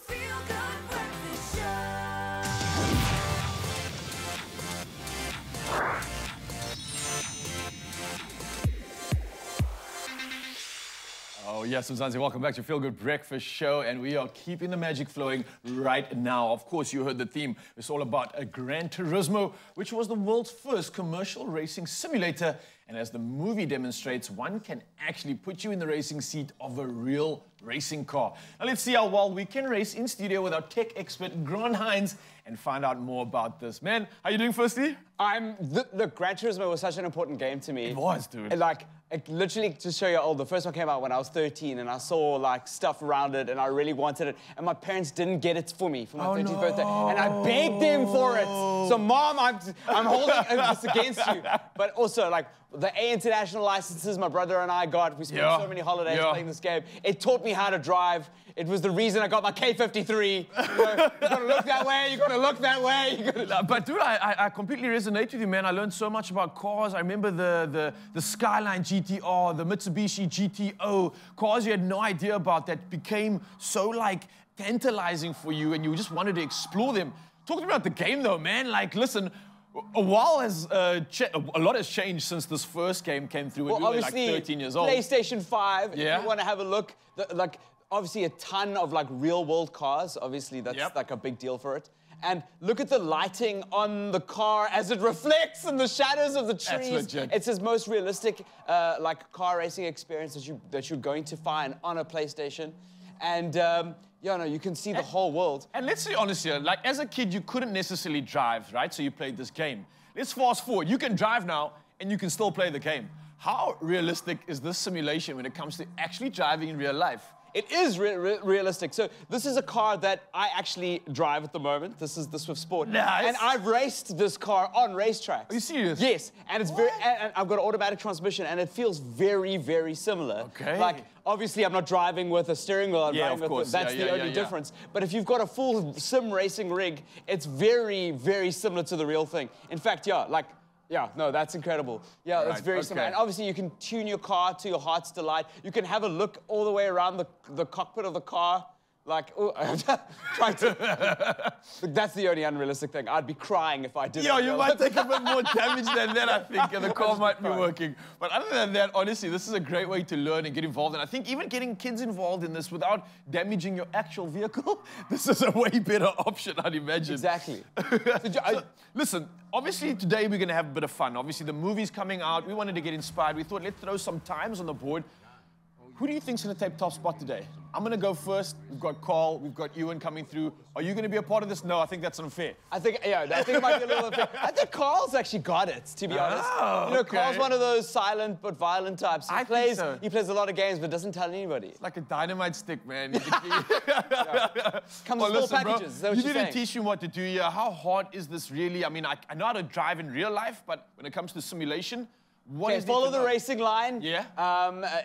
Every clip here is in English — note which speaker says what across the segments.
Speaker 1: Feel Good Breakfast Show.
Speaker 2: Oh, yes, Mzansi, welcome back to Feel Good Breakfast Show, and we are keeping the magic flowing right now. Of course, you heard the theme. It's all about a Gran Turismo, which was the world's first commercial racing simulator. And as the movie demonstrates, one can actually put you in the racing seat of a real racing car. Now, let's see how well we can race in studio with our tech expert, Gran Hinds, and find out more about this. Man, how you doing, firstly?
Speaker 3: Look, Gran Turismo was such an important game to me.
Speaker 2: It was, dude.
Speaker 3: And, literally, to show you how old, the first one came out when I was 13, and I saw, stuff around it, and I really wanted it. And my parents didn't get it for me for my 13th birthday. And I begged them for it. So, Mom, I'm holding this against you. But also, the A international licenses my brother and I got. We spent so many holidays playing this game. It taught me how to drive. It was the reason I got my K53. You gotta look that way, you gotta look that way.
Speaker 2: But dude, I completely resonate with you, man. I learned so much about cars. I remember the Skyline GTR, the Mitsubishi GTO, cars you had no idea about that became so tantalizing for you and you just wanted to explore them. Talk to me about the game though, man. Listen, a lot has changed since this first game came through when we were 13 years old.
Speaker 3: PlayStation 5,
Speaker 2: yeah.
Speaker 3: If you want to have a look, obviously a ton of real world cars. Obviously that's a big deal for it. And look at the lighting on the car as it reflects in the shadows of the trees.
Speaker 2: That's legit.
Speaker 3: It's his most realistic car racing experience that you're going to find on a PlayStation. And you can see the whole world.
Speaker 2: And let's be honest here, as a kid, you couldn't necessarily drive, right? So you played this game. Let's fast forward. You can drive now, and you can still play the game. How realistic is this simulation when it comes to actually driving in real life?
Speaker 3: It is realistic. So this is a car that I actually drive at the moment. This is the Swift Sport.
Speaker 2: Nice.
Speaker 3: And I've raced this car on racetracks.
Speaker 2: Are you serious?
Speaker 3: Yes. And it's and I've got an automatic transmission, and it feels very, very similar.
Speaker 2: Okay.
Speaker 3: Obviously, I'm not driving with a steering wheel. I'm driving
Speaker 2: of course.
Speaker 3: That's the only difference. But if you've got a full sim racing rig, it's very, very similar to the real thing. In fact, that's incredible. Yeah, that's very similar. And obviously, you can tune your car to your heart's delight. You can have a look all the way around the cockpit of the car. Trying to... That's the only unrealistic thing. I'd be crying if I did.
Speaker 2: You might take a bit more damage than that, I think, and the car might be working. But other than that, honestly, this is a great way to learn and get involved. And I think even getting kids involved in this without damaging your actual vehicle, this is a way better option, I'd imagine.
Speaker 3: Exactly.
Speaker 2: Listen, obviously, today we're going to have a bit of fun. Obviously, the movie's coming out. We wanted to get inspired. We thought, let's throw some times on the board. Who do you think's going to take top spot today? I'm going to go first. We've got Carl. We've got Ewan coming through. Are you going to be a part of this? No, I think that's unfair.
Speaker 3: I think it might be a little unfair. I think Carl's actually got it, to be honest. Carl's one of those silent but violent types. He plays a lot of games but doesn't tell anybody.
Speaker 2: It's like a dynamite stick, man.
Speaker 3: Comes in small packages.
Speaker 2: Bro,
Speaker 3: is that what
Speaker 2: you
Speaker 3: you're
Speaker 2: didn't
Speaker 3: saying?
Speaker 2: teach me what to do here. How hard is this really? I mean, I know how to drive in real life, but when it comes to simulation,
Speaker 3: follow the racing line.
Speaker 2: Yeah.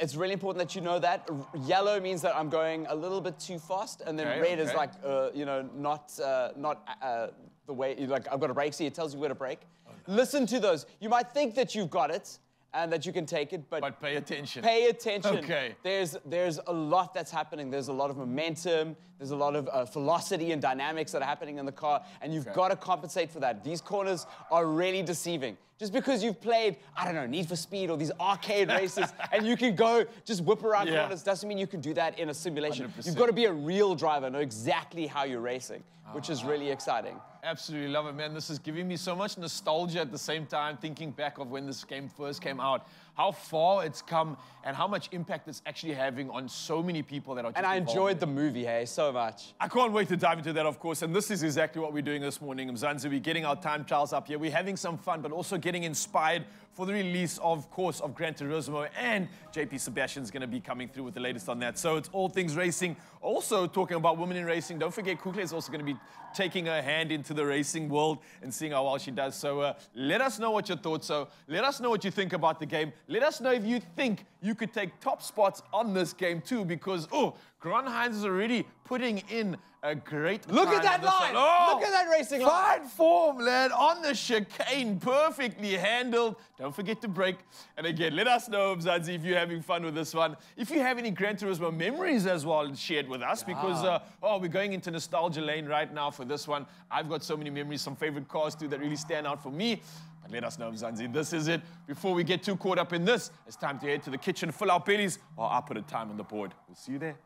Speaker 3: It's really important that you know that. Yellow means that I'm going a little bit too fast, and then red is not the way. I've got to brake. See, it tells you where to brake. Listen to those. You might think that you've got it and that you can take it, but
Speaker 2: pay attention.
Speaker 3: Pay attention.
Speaker 2: Okay.
Speaker 3: There's a lot that's happening. There's a lot of momentum. There's a lot of velocity and dynamics that are happening in the car, and you've got to compensate for that. These corners are really deceiving. Just because you've played, I don't know, Need for Speed or these arcade races, and you can go just whip around corners, doesn't mean you can do that in a simulation.
Speaker 2: 100%.
Speaker 3: You've got to be a real driver, know exactly how you're racing, which is really exciting.
Speaker 2: Absolutely love it, man. This is giving me so much nostalgia at the same time, thinking back of when this game first came out, how far it's come, and how much impact it's actually having on so many people that are just
Speaker 3: And I enjoyed the movie, hey, so much.
Speaker 2: I can't wait to dive into that, of course, and this is exactly what we're doing this morning. Mzansi, we're getting our time trials up here. We're having some fun, but also getting inspired for the release, of course, of Gran Turismo, and JP Sebastian's going to be coming through with the latest on that. So it's all things racing. Also talking about women in racing, don't forget Kukle is also going to be taking her hand into the racing world and seeing how well she does. So let us know what your thoughts are. Let us know what you think about the game. Let us know if you think you could take top spots on this game too, because, Gran Hinds is already putting in a great
Speaker 3: Look
Speaker 2: time
Speaker 3: at that
Speaker 2: on this
Speaker 3: line.
Speaker 2: one. Oh,
Speaker 3: Look at that racing line.
Speaker 2: fine form, lad, on the chicane, perfectly handled. Don't forget to brake. And again, let us know, Mzansi, if you're having fun with this one. If you have any Gran Turismo memories as well, share it with us, because, we're going into nostalgia lane right now for this one. I've got so many memories, some favorite cars too that really stand out for me. But let us know, Mzansi, this is it. Before we get too caught up in this, it's time to head to the kitchen, fill our bellies, while I put a time on the board. We'll see you there.